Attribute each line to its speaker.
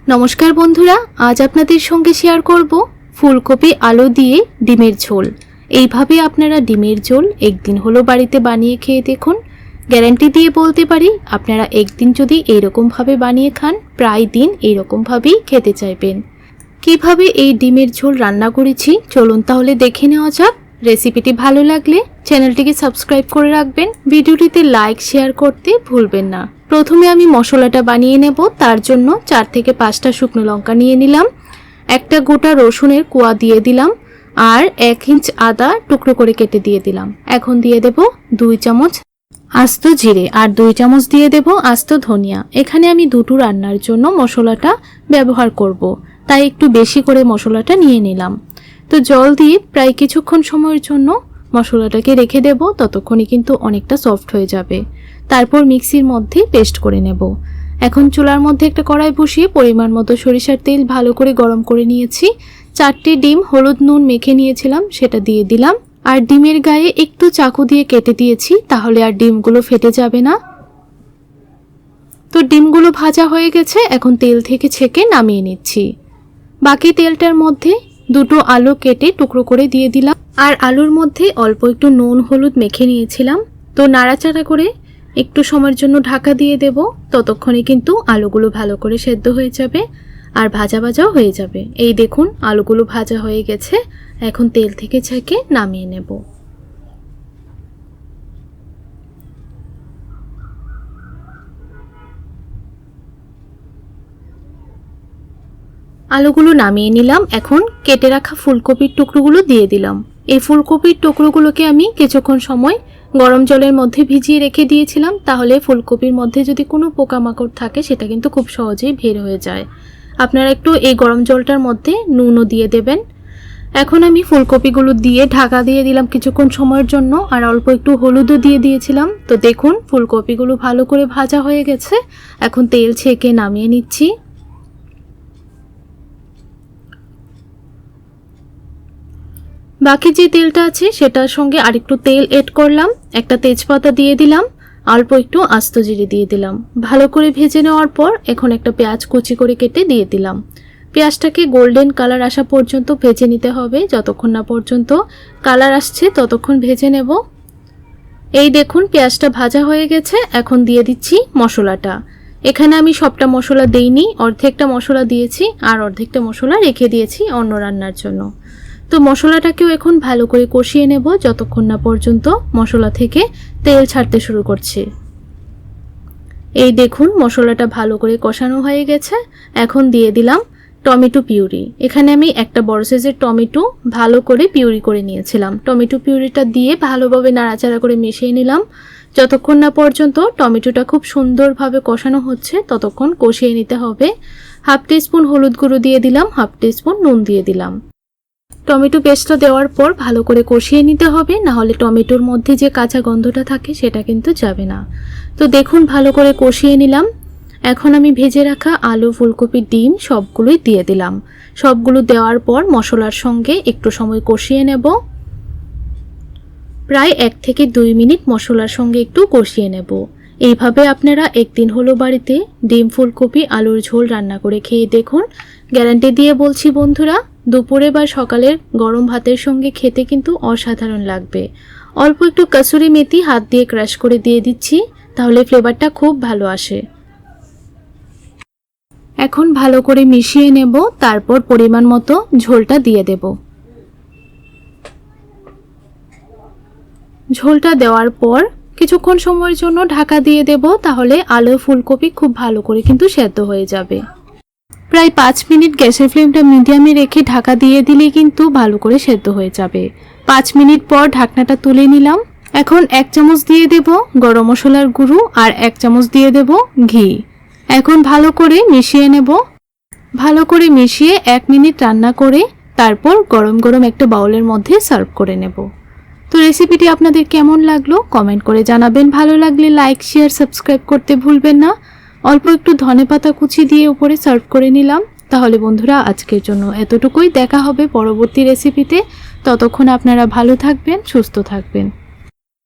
Speaker 1: নমস্কার বন্ধুরা, আজ আপনাদের সঙ্গে শেয়ার করব ফুলকপি আলু দিয়ে ডিমের ঝোল। এইভাবে আপনারা ডিমের ঝোল একদিন হলো বাড়িতে বানিয়ে খেয়ে দেখুন। গ্যারান্টি দিয়ে বলতে পারি, আপনারা একদিন যদি এইরকমভাবে বানিয়ে খান, প্রায় দিন এইরকমভাবেই খেতে চাইবেন। কিভাবে এই ডিমের ঝোল রান্না করেছি চলুন তাহলে দেখে নেওয়া যাক। রেসিপিটি ভালো লাগলে চ্যানেলটিকে সাবস্ক্রাইব করে রাখবেন, ভিডিওটিতে লাইক শেয়ার করতে ভুলবেন না। প্রথমে আমি মশলাটা বানিয়ে নেব। তার জন্য 4 থেকে 5টা শুকনো লঙ্কা নিয়ে নিলাম, একটা গোটা রসুনের কোয়া দিয়ে দিলাম, আর 1 ইঞ্চ আদা টুকরো করে কেটে দিয়ে দিলাম। এখন দিয়ে দেব 2 চামচ আস্ত জিরে আর 2 চামচ দিয়ে দেব আস্ত ধনিয়া। এখানে আমি দুটো রান্নার জন্য মশলাটা ব্যবহার করব, তাই একটু বেশি করে মশলাটা নিয়ে নিলাম। তো জল দিয়ে প্রায় কিছুক্ষণ সময়ের জন্য মশলাটাকে রেখে দেব, ততক্ষণে কিন্তু অনেকটা সফট হয়ে যাবে। তারপর মিক্সির মধ্যে পেস্ট করে নেব। এখন চুলার মধ্যে একটা কড়াই বসিয়ে পরিমাণ মতো সরিষার তেল ভালো করে গরম করে নিয়েছি। 4টি ডিম হলুদ নুন মেখে নিয়েছিলাম, সেটা দিয়ে দিলাম। আর ডিমের গায়ে একটু চাকু দিয়ে কেটে দিয়েছি, তাহলে আর ডিমগুলো ফেটে যাবে না। তো ডিমগুলো ভাজা হয়ে গেছে, এখন তেল থেকে ছেঁকে নামিয়ে নিচ্ছি। বাকি তেলটার মধ্যে দুটো আলু কেটে টুকরো করে দিয়ে দিলাম, আর আলুর মধ্যে অল্প একটু নুন হলুদ মেখে নিয়েছিলাম। তো নাড়াচাড়া করে একটু সময়ের জন্য ঢাকা দিয়ে দেব, ততক্ষণে কিন্তু আলুগুলো ভালো করে সেদ্ধ হয়ে যাবে আর ভাজা ভাজাও হয়ে যাবে। এই দেখুন আলুগুলো ভাজা হয়ে গেছে, এখন তেল থেকে ছেঁকে নামিয়ে নেব। আলুগুলো নামিয়ে নিলাম। এখন কেটে রাখা ফুলকপির টুকরোগুলো দিয়ে দিলাম। এই ফুলকপির টুকরোগুলোকে আমি কিছুক্ষণ সময় গরম জলের মধ্যে ভিজিয়ে রেখে দিয়েছিলাম, তাহলে ফুলকপির মধ্যে যদি কোনো পোকামাকড় থাকে সেটা কিন্তু খুব সহজেই বের হয়ে যায়। আপনারা একটু এই গরম জলটার মধ্যে নুনও দিয়ে দেবেন। এখন আমি ফুলকপিগুলো দিয়ে ঢাকা দিয়ে দিলাম কিছুক্ষণ সময়ের জন্য, আর অল্প একটু হলুদও দিয়ে দিয়েছিলাম। তো দেখুন ফুলকপিগুলো ভালো করে ভাজা হয়ে গেছে, এখন তেল ছেঁকে নামিয়ে নিচ্ছি। বাকি যে তেলটা আছে সেটার সঙ্গে আরেকটু তেল এড করলাম, একটা তেজপাতা দিয়ে দিলাম, অল্প একটু আস্ত জিরে দিয়ে দিলাম। ভালো করে ভেজে নেওয়ার পর এখন একটা পেঁয়াজ কুচি করে কেটে দিয়ে দিলাম। পেঁয়াজটাকে গোল্ডেন কালার আসা পর্যন্ত ভেজে নিতে হবে, যতক্ষণ না পর্যন্ত কালার আসছে ততক্ষণ ভেজে নেব। এই দেখুন পেঁয়াজটা ভাজা হয়ে গেছে, এখন দিয়ে দিচ্ছি মশলাটা। এখানে আমি সবটা মশলা দেইনি, অর্ধেকটা মশলা দিয়েছি আর অর্ধেকটা মশলা রেখে দিয়েছি অন্য রান্নার জন্য। তো মশলাটাকেও এখন ভালো করে কষিয়ে নেব, যতক্ষণ না পর্যন্ত মশলা থেকে তেল ছাড়তে শুরু করছে। এই দেখুন মশলাটা ভালো করে কষানো হয়ে গেছে, এখন দিয়ে দিলাম টমেটো পিউরি। এখানে আমি একটা বড় সাইজের টমেটো ভালো করে পিউরি করে নিয়েছিলাম। টমেটো পিউরিটা দিয়ে ভালোভাবে নাড়াচাড়া করে মিশিয়ে নিলাম। যতক্ষণ না পর্যন্ত টমেটোটা খুব সুন্দরভাবে কষানো হচ্ছে ততক্ষণ কষিয়ে নিতে হবে। 1/2 টিস্পুন হলুদ গুঁড়ো দিয়ে দিলাম, 1/2 টিস্পুন নুন দিয়ে দিলাম। টমেটো পেস্টটা দেওয়ার পর ভালো করে কষিয়ে নিতে হবে, না হলে টমেটোর মধ্যে যে কাঁচা গন্ধটা থাকে সেটা কিন্তু যাবে না। তো দেখুন ভালো করে কষিয়ে নিলাম। এখন আমি ভেজে রাখা আলু ফুলকপি ডিম সবগুলোই দিয়ে দিলাম। সবগুলো দেওয়ার পর মশলার সঙ্গে একটু সময় কষিয়ে নেব। প্রায় 1 থেকে 2 মিনিট মশলার সঙ্গে একটু কষিয়ে নেব। এইভাবে আপনারা একদিন হলো বাড়িতে ডিম ফুলকপি আলুর ঝোল রান্না করে খেয়ে দেখুন। গ্যারান্টি দিয়ে বলছি বন্ধুরা, দুপুরে বা সকালের গরম ভাতের সঙ্গে খেতে কিন্তু অসাধারণ লাগবে। অল্প একটু কসুরি মেথি হাত দিয়ে ক্রাশ করে দিয়ে দিচ্ছি, তাহলে ফ্লেভারটা খুব ভালো আসে। এখন ভালো করে মিশিয়ে নেব, তারপর পরিমাণ মতো ঝোলটা দিয়ে দেব। ঝোলটা দেওয়ার পর কিছুক্ষণ সময়ের জন্য ঢাকা দিয়ে দেব, তাহলে আলু ফুলকপি খুব ভালো করে কিন্তু সেদ্ধ হয়ে যাবে। প্রায় 5 মিনিট গ্যাসের ফ্লেমটা মিডিয়ামে রেখে ঢাকা দিয়ে দিলেই কিন্তু ভালো করে সেদ্ধ হয়ে যাবে। 5 মিনিট পর ঢাকনাটা তুলে নিলাম। এখন 1 চামচ দিয়ে দেব গরম মশলার গুঁড়ো আর 1 চামচ দিয়ে দেব ঘি। এখন ভালো করে মিশিয়ে নেব। ভালো করে মিশিয়ে 1 মিনিট রান্না করে তারপর গরম গরম একটা বাউলের মধ্যে সার্ভ করে নেব। তো রেসিপিটি আপনাদের কেমন লাগলো কমেন্ট করে জানাবেন। ভালো লাগলে লাইক শেয়ার সাবস্ক্রাইব করতে ভুলবেন না। অল্প একটু ধনেপাতা কুচি দিয়ে উপরে সার্ভ করে নিলাম। তাহলে বন্ধুরা আজকের জন্য এতটুকুই। দেখা হবে পরবর্তী রেসিপিতে। ততক্ষণ আপনারা ভালো থাকবেন, সুস্থ থাকবেন।